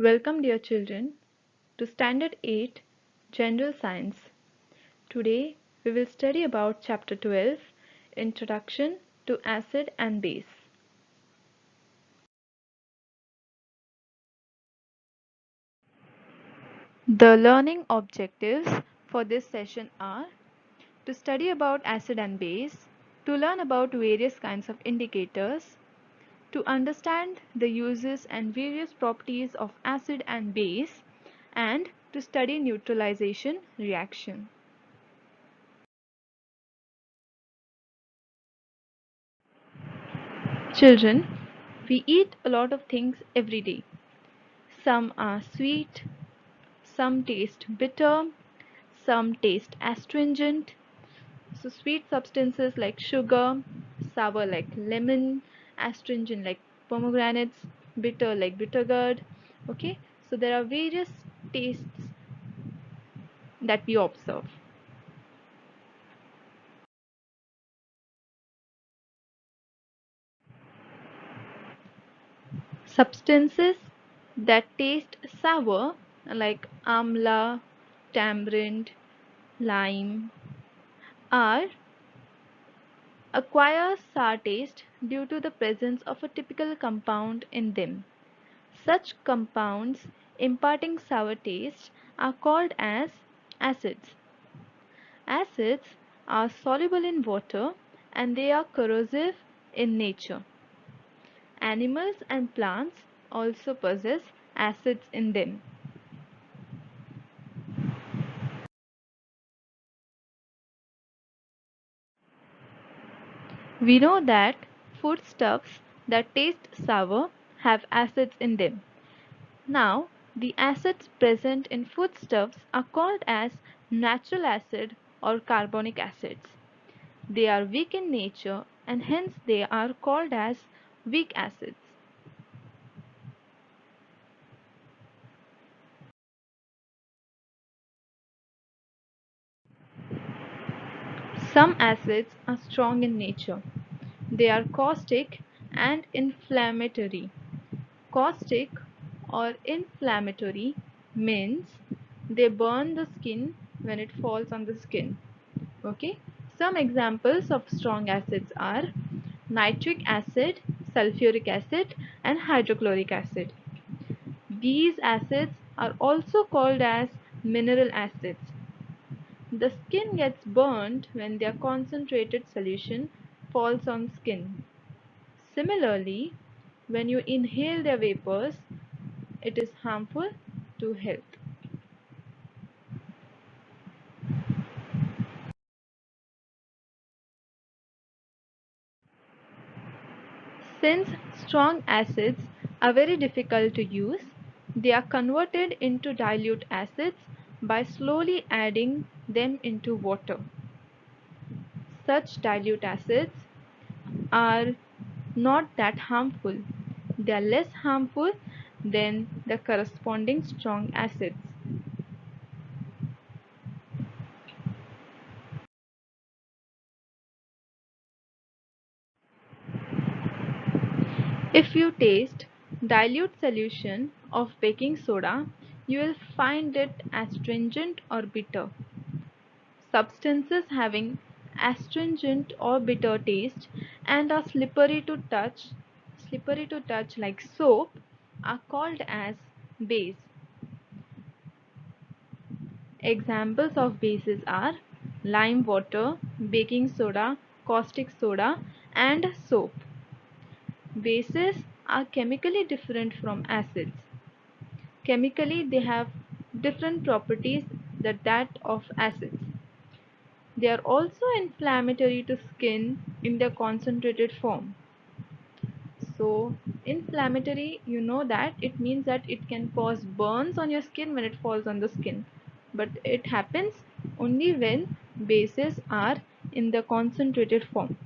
Welcome, dear children, to Standard 8 General Science. Today we will study about Chapter 12 Introduction to Acid and Base. The learning objectives for this session are to study about acid and base, to learn about various kinds of indicators, to understand the uses and various properties of acid and base, and to study neutralization reaction. Children, we eat a lot of things every day. Some are sweet, some taste bitter, some taste astringent. So sweet substances like sugar, sour like lemon, astringent like pomegranates, bitter like bitter gourd. Okay, so there are various tastes that we observe. Substances that taste sour like amla, tamarind, lime are acquire sour taste due to the presence of a typical compound in them. Such compounds imparting sour taste are called as acids. Acids are soluble in water and they are corrosive in nature. Animals and plants also possess acids in them. We know that foodstuffs that taste sour have acids in them. Now, the acids present in foodstuffs are called as natural acid or carbonic acids. They are weak in nature and hence they are called as weak acids. Some acids are strong in nature. They are caustic and inflammatory. Caustic or inflammatory means they burn the skin when it falls on the skin. Okay, some examples of strong acids are nitric acid, sulfuric acid, and hydrochloric acid. These acids are also called as mineral acids. The skin gets burnt when their concentrated solution falls on skin. Similarly, when you inhale their vapors, it is harmful to health. Since strong acids are very difficult to use, they are converted into dilute acids by slowly adding them into water. Such dilute acids are not that harmful. They are less harmful than the corresponding strong acids. If you taste dilute solution of baking soda, you will find it astringent or bitter. Substances having astringent or bitter taste and are slippery to touch like soap are called as base. Examples of bases are lime water, baking soda, caustic soda, and soap. Bases are chemically different from acids. Chemically, they have different properties than that of acids. They are also inflammatory to skin in their concentrated form. So, inflammatory, you know that it means that it can cause burns on your skin when it falls on the skin. But it happens only when bases are in the concentrated form.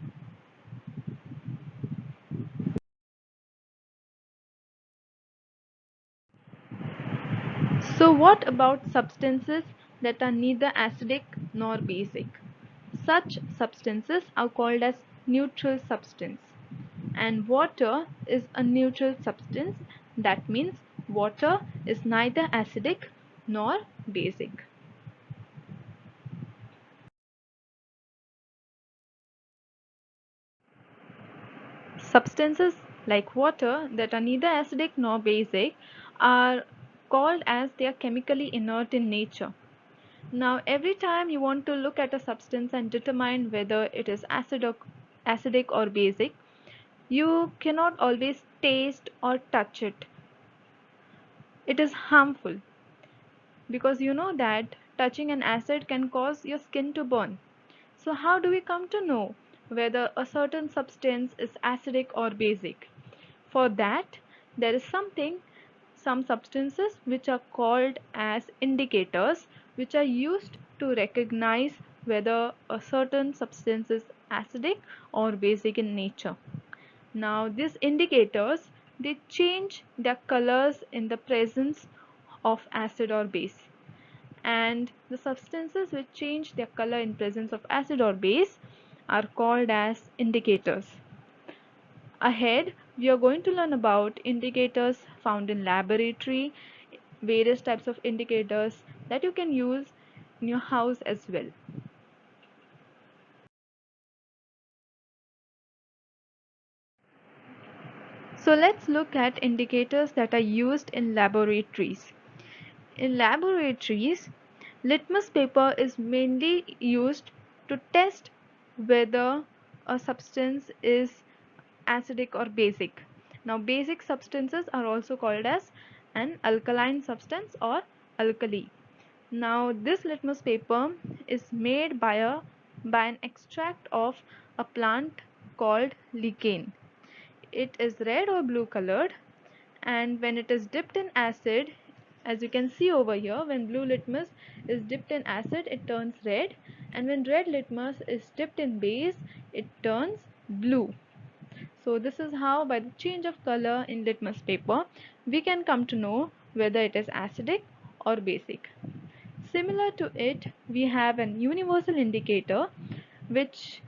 So what about substances that are neither acidic nor basic? Such substances are called as neutral substance. And water is a neutral substance. That means Water is neither acidic nor basic. Substances like water that are neither acidic nor basic are called as they are chemically inert in nature. Now, every time you want to look at a substance and determine whether it is acidic or basic, you cannot always taste or touch it. It is harmful because you know that touching an acid can cause your skin to burn. So, how do we come to know whether a certain substance is acidic or basic? For that, there is some substances which are called as indicators, which are used to recognize whether a certain substance is acidic or basic in nature. Now, these indicators they change their colors in the presence of acid or base, and the substances which change their color in presence of acid or base are called as indicators. Ahead, we are going to learn about indicators found in laboratory, various types of indicators that you can use in your house as well. So let's look at indicators that are used in laboratories. In laboratories, litmus paper is mainly used to test whether a substance is acidic or basic. Now, basic substances are also called as an alkaline substance or alkali. Now, this litmus paper is made by an extract of a plant called lichen. It is red or blue colored, and when it is dipped in acid, as you can see over here, when blue litmus is dipped in acid it turns red, and when red litmus is dipped in base it turns blue. So this is how, by the change of color in litmus paper, we can come to know whether it is acidic or basic. Similar to it, we have an universal indicator, which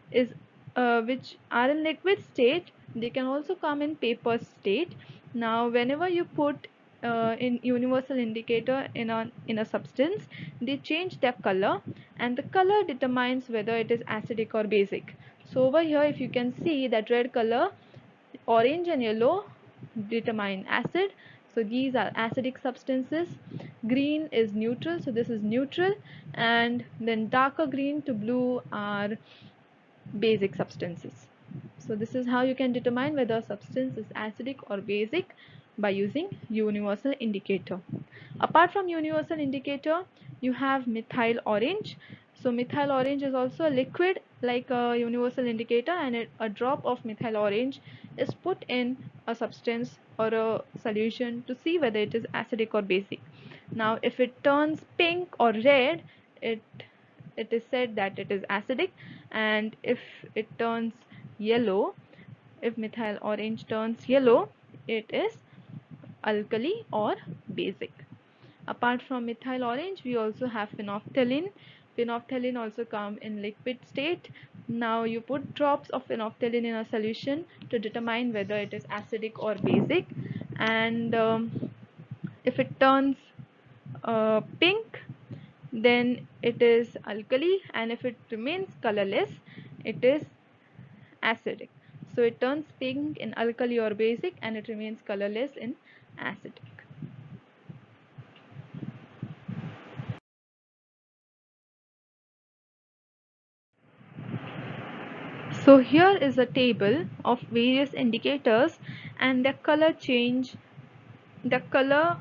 are in liquid state. They can also come in paper state. Now, whenever you put in universal indicator in a substance, they change their color, and the color determines whether it is acidic or basic. So over here, if you can see that red color, orange and yellow determine acid, so these are acidic substances. Green is neutral, so this is neutral, and then darker green to blue are basic substances. So this is how you can determine whether a substance is acidic or basic by using universal indicator. Apart from universal indicator, you have methyl orange. So methyl orange is also a liquid like a universal indicator, and a drop of methyl orange is put in a substance or a solution to see whether it is acidic or basic. Now if it turns pink or red, it it is said that it is acidic, and if it turns yellow, if methyl orange turns yellow, it is alkali or basic. Apart from methyl orange, we also have phenolphthalein. Phenolphthalein also come in liquid state. Now you put drops of phenolphthalein in a solution to determine whether it is acidic or basic, and if it turns pink, then it is alkali, and if it remains colorless, it is acidic. So it turns pink in alkali or basic, and it remains colorless in acidic. So here is a table of various indicators and their color change. The color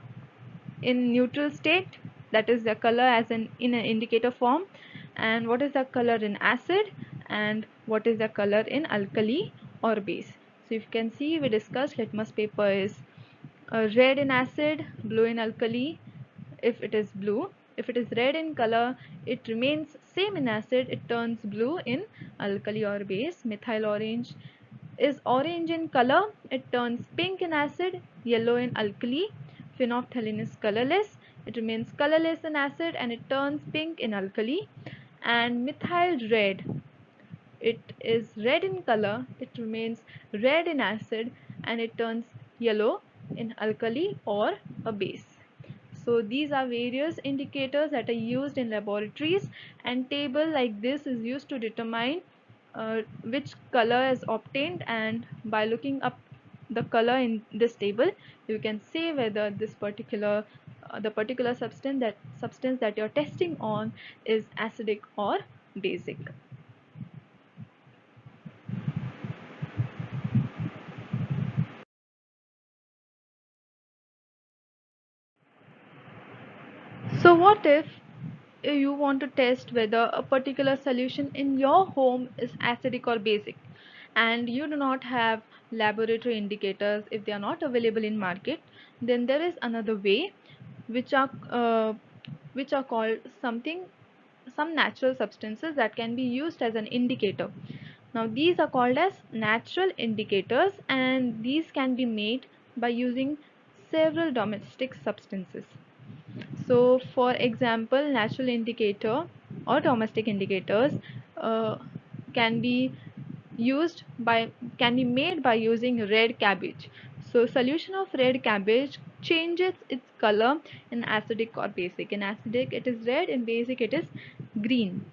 in neutral state, that is the color as in an indicator form, and what is the color in acid, and what is the color in alkali or base. So if you can see, we discussed litmus paper is red in acid, blue in alkali. If it is blue, if it is red in color, it remains same in acid, it turns blue in alkali or base. Methyl orange is orange in color, it turns pink in acid, yellow in alkali. Phenolphthalein is colorless, it remains colorless in acid, and it turns pink in alkali. And methyl red, it is red in color, it remains red in acid, and it turns yellow in alkali or a base. So these are various indicators that are used in laboratories, and table like this is used to determine which color is obtained, and by looking up the color in this table you can say whether this particular the particular substance that you're testing on is acidic or basic. So what if you want to test whether a particular solution in your home is acidic or basic, and you do not have laboratory indicators, if they are not available in market, then there is another way, which are called some natural substances that can be used as an indicator. Now these are called as natural indicators, and these can be made by using several domestic substances. So for example, natural indicator or domestic indicators uh, can be used by can be made by using red cabbage. So solution of red cabbage changes its color in acidic or basic. In acidic it is red, in basic it is green.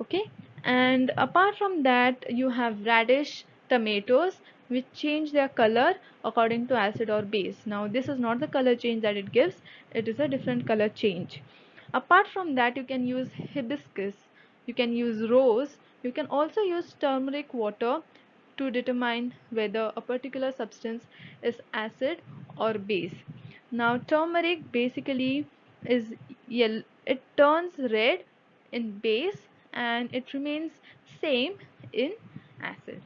Okay, and apart from that you have radish tomatoes which change their color according to acid or base. Now this is not the color change that it gives, it is a different color change. Apart from that you can use hibiscus, you can use rose, you can also use turmeric water to determine whether a particular substance is acid or base. Now turmeric basically is yellow, it turns red in base and it remains same in acid.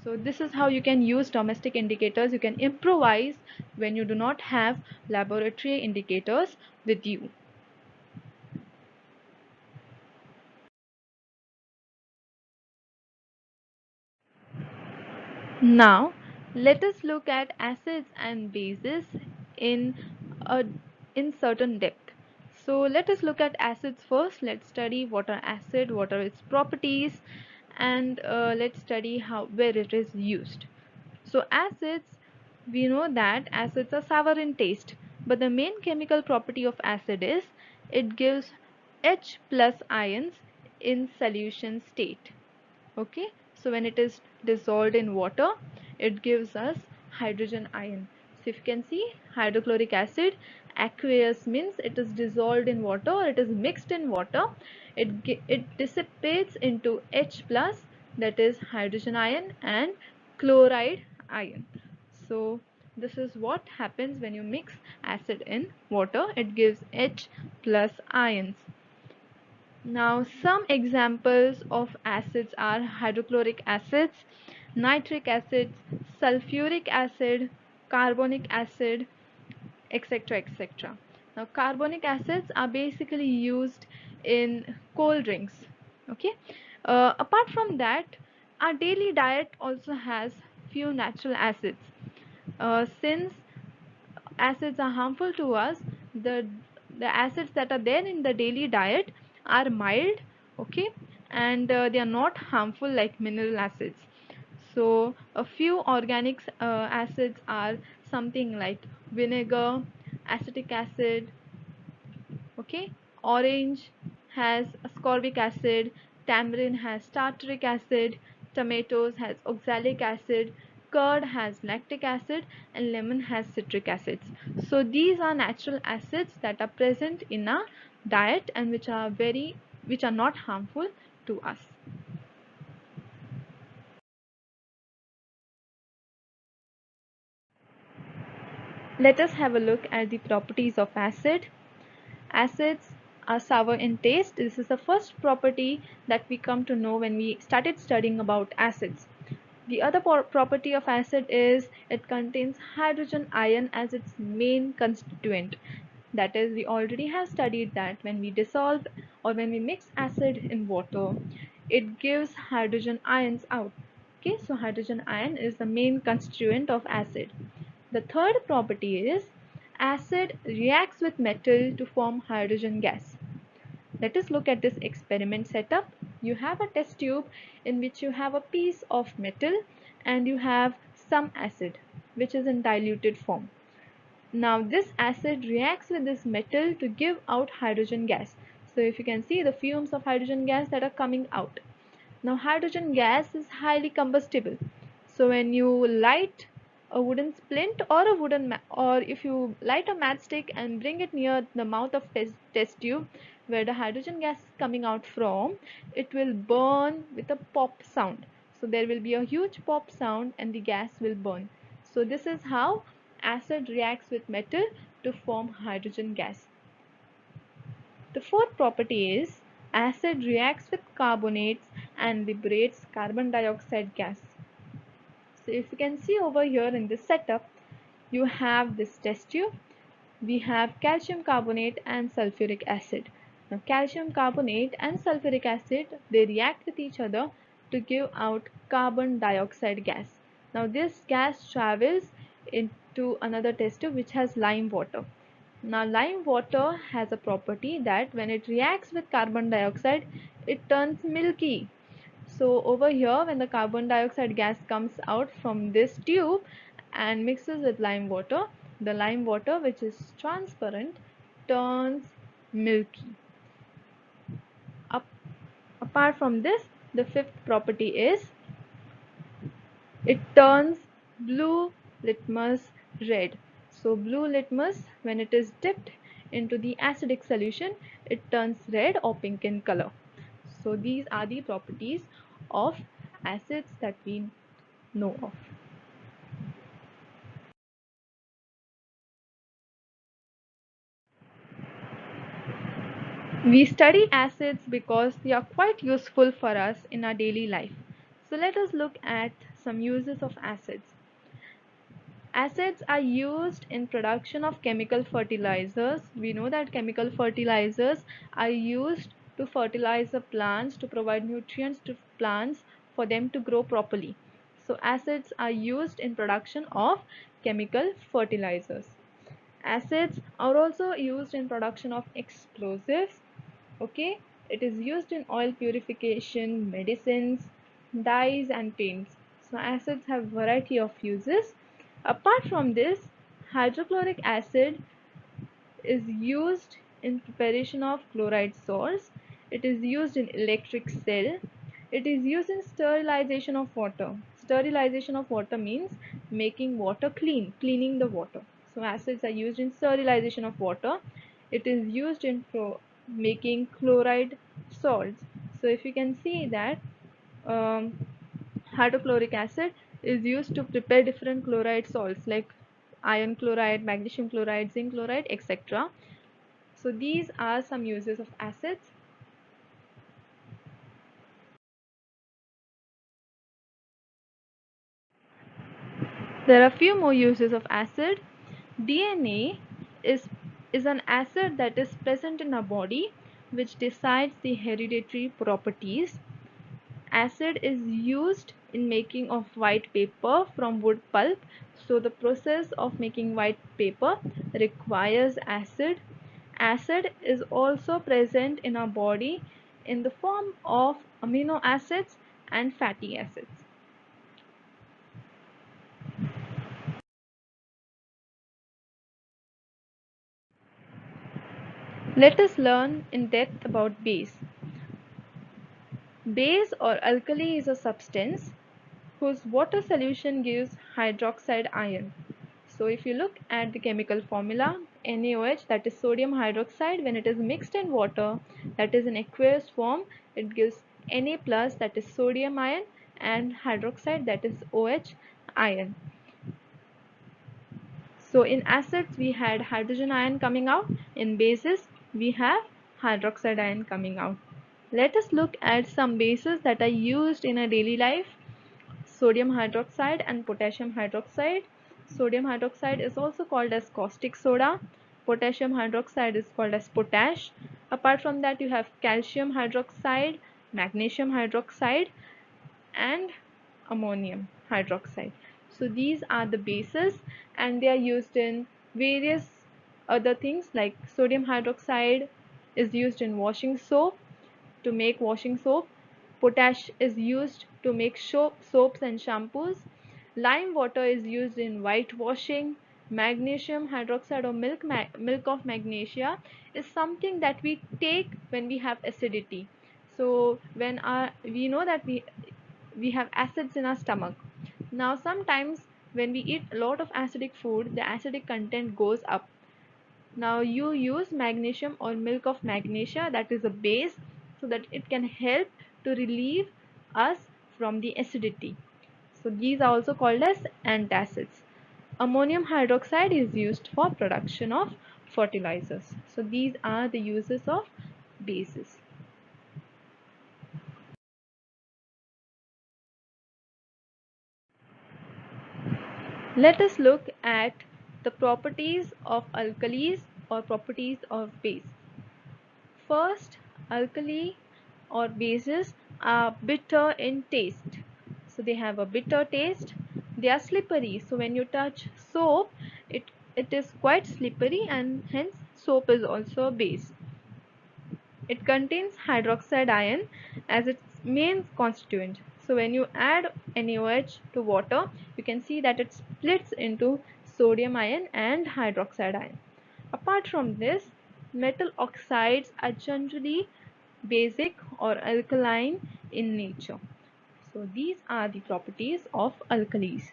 So this is how you can use domestic indicators. You can improvise when you do not have laboratory indicators with you. Now, let us look at acids and bases in a in certain depth. So let us look at acids first. Let's study what are acid, what are its properties, and let's study how where it is used. So acids, we know that acids are sour in taste, but the main chemical property of acid is it gives H plus ions in solution state. Okay, so when it is dissolved in water it gives us hydrogen ion. So if you can see hydrochloric acid, aqueous means it is dissolved in water or it is mixed in water, it dissipates into H plus, that is hydrogen ion, and chloride ion. So this is what happens when you mix acid in water, it gives H plus ions. Now, some examples of acids are hydrochloric acids, nitric acids, sulfuric acid, carbonic acid, etc. etc. Now, carbonic acids are basically used in cold drinks. Okay. Apart from that, our daily diet also has few natural acids. Since acids are harmful to us, the the acids that are there in the daily diet are mild, okay, and they are not harmful like mineral acids. So a few organic acids are something like vinegar, acetic acid, okay, orange has ascorbic acid, tamarind has tartaric acid, tomatoes has oxalic acid, curd has lactic acid, and lemon has citric acids. So these are natural acids that are present in our diet and which are not harmful to us. Let us have a look at the properties of acid. Acids are sour in taste. This is the first property that we come to know when we started studying about acids. The other property of acid is it contains hydrogen ion as its main constituent. That is, we already have studied that when we dissolve or when we mix acid in water, it gives hydrogen ions out. Okay, so hydrogen ion is the main constituent of acid. The third property is acid reacts with metal to form hydrogen gas. Let us look at this experiment setup. You have a test tube in which you have a piece of metal and you have some acid which is in diluted form. Now this acid reacts with this metal to give out hydrogen gas. So if you can see the fumes of hydrogen gas that are coming out. Now hydrogen gas is highly combustible. So when you light a wooden splint or a or if you light a matchstick and bring it near the mouth of test tube where the hydrogen gas is coming out from, it will burn with a pop sound. So there will be a huge pop sound and the gas will burn. So this is how acid reacts with metal to form hydrogen gas. The fourth property is acid reacts with carbonates and liberates carbon dioxide gas. So if you can see over here in this setup, you have this test tube. We have calcium carbonate and sulfuric acid. Now calcium carbonate and sulfuric acid, they react with each other to give out carbon dioxide gas. Now this gas travels into another test tube which has lime water. Now lime water has a property that when it reacts with carbon dioxide, it turns milky. So over here when the carbon dioxide gas comes out from this tube and mixes with lime water, the lime water, which is transparent, turns milky. Up, Apart from this, the fifth property is it turns blue litmus red. So blue litmus, when it is dipped into the acidic solution, it turns red or pink in color. So these are the properties of acids that we know of. We study acids because they are quite useful for us in our daily life. So let us look at some uses of acids. Acids are used in production of chemical fertilizers. We know that chemical fertilizers are used to fertilize the plants, to provide nutrients to plants for them to grow properly. So acids are used in production of chemical fertilizers. Acids are also used in production of explosives. Okay, it is used in oil purification, medicines, dyes and paints. So acids have variety of uses. Apart from this, hydrochloric acid is used in preparation of chloride salts. It is used in electric cell. It is used in sterilization of water. Sterilization of water means making water clean, cleaning the water. So acids are used in sterilization of water. It is used in making chloride salts. So if you can see that um, hydrochloric acid is used to prepare different chloride salts like iron chloride, magnesium chloride, zinc chloride, etc. So these are some uses of acids. There are few more uses of acid. DNA is, is an acid that is present in our body which decides the hereditary properties. Acid is used in making of white paper from wood pulp. So the process of making white paper requires acid. Acid is also present in our body in the form of amino acids and fatty acids. Let us learn in depth about base. Base or alkali is a substance whose water solution gives hydroxide ion. So if you look at the chemical formula, NaOH, that is sodium hydroxide, when it is mixed in water, that is in aqueous form, it gives Na plus, that is sodium ion, and hydroxide, that is OH ion. So in acids we had hydrogen ion coming out, in bases we have hydroxide ion coming out. Let us look at some bases that are used in a daily life. Sodium hydroxide and potassium hydroxide. Sodium hydroxide is also called as caustic soda. Potassium hydroxide is called as potash. Apart from that, you have calcium hydroxide, magnesium hydroxide, and ammonium hydroxide. So these are the bases and they are used in various other things like sodium hydroxide is used in washing soap to make washing soap. Potash is used to make soaps and shampoos. Lime water is used in whitewashing. Magnesium hydroxide or milk of magnesia is something that we take when we have acidity. So when we know that we have acids in our stomach. Now sometimes when we eat a lot of acidic food, the acidic content goes up. Now you use magnesium or milk of magnesia, that is a base, so that it can help to relieve us from the acidity. So these are also called as antacids. Ammonium hydroxide is used for production of fertilizers. So these are the uses of bases. Let us look at the properties of alkalis or properties of base. First, alkali or bases are bitter in taste. So they have a bitter taste. They are slippery. So when you touch soap, it is quite slippery, and hence soap is also a base. It contains hydroxide ion as its main constituent. So when you add NaOH to water, you can see that it splits into sodium ion and hydroxide ion. Apart from this, metal oxides are generally basic or alkaline in nature. So these are the properties of alkalis.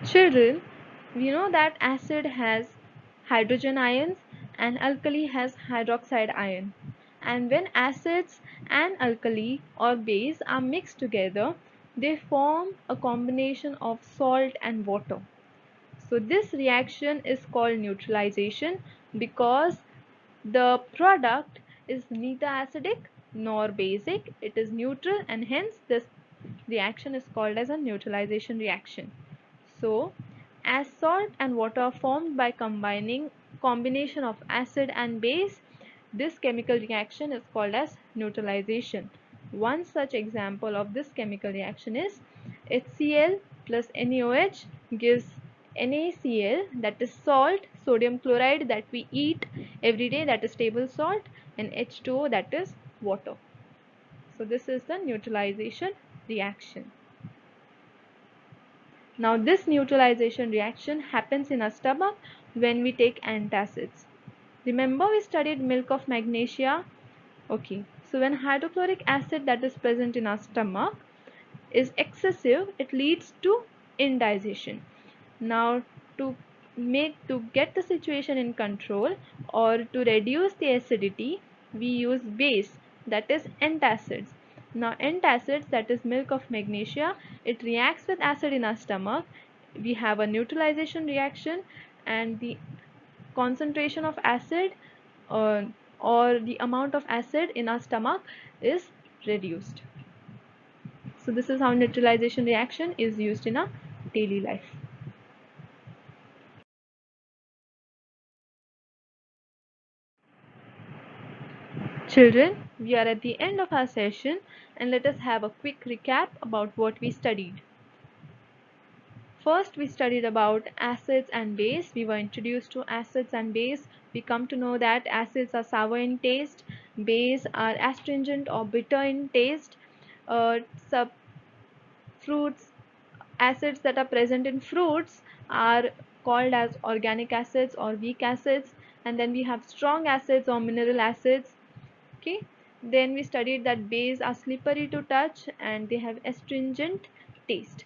Children, we know that acid has hydrogen ions and alkali has hydroxide ion. And when acids and alkali or base are mixed together, they form a combination of salt and water. So this reaction is called neutralization because the product is neither acidic nor basic. It is neutral, and hence this reaction is called as a neutralization reaction. So, as salt and water are formed by combining combination of acid and base, this chemical reaction is called as neutralization. One such example of this chemical reaction is HCl plus NaOH gives NaCl, that is salt, sodium chloride that we eat every day, that is table salt, and H2O, that is water. So this is the neutralization reaction. Now this neutralization reaction happens in our stomach when we take antacids. Remember we studied milk of magnesia? Okay, so when hydrochloric acid that is present in our stomach is excessive, it leads to indigestion. Now to get the situation in control or to reduce the acidity, we use base, that is antacids. Now antacids, that is milk of magnesia, it reacts with acid in our stomach. We have a neutralization reaction, and the concentration of acid uh, or the amount of acid in our stomach is reduced. So this is how neutralization reaction is used in our daily life. Children, we are at the end of our session, and let us have a quick recap about what we studied. First, we studied about acids and base. We were introduced to acids and base. We come to know that acids are sour in taste, base are astringent or bitter in taste. Sub fruits acids that are present in fruits are called as organic acids or weak acids, and then we have strong acids or mineral acids. Okay, then we studied that base are slippery to touch and they have astringent taste.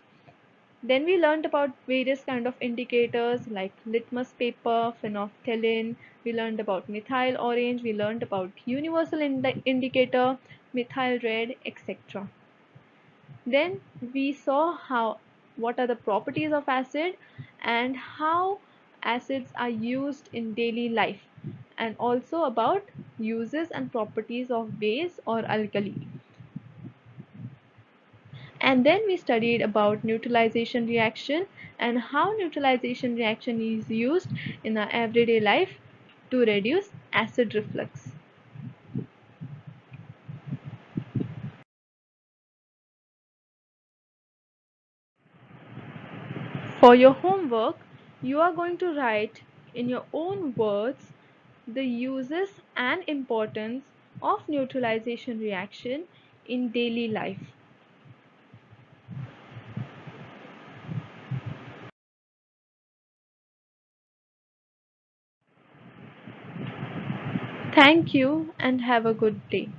Then we learned about various kind of indicators like litmus paper, phenolphthalein. We learned about methyl orange. We learned about universal indicator, methyl red, etc. Then we saw what are the properties of acid and how acids are used in daily life, and also about uses and properties of base or alkali. And then we studied about neutralization reaction and how neutralization reaction is used in our everyday life to reduce acid reflux. For your homework, you are going to write in your own words the uses and importance of neutralization reaction in daily life. Thank you and have a good day.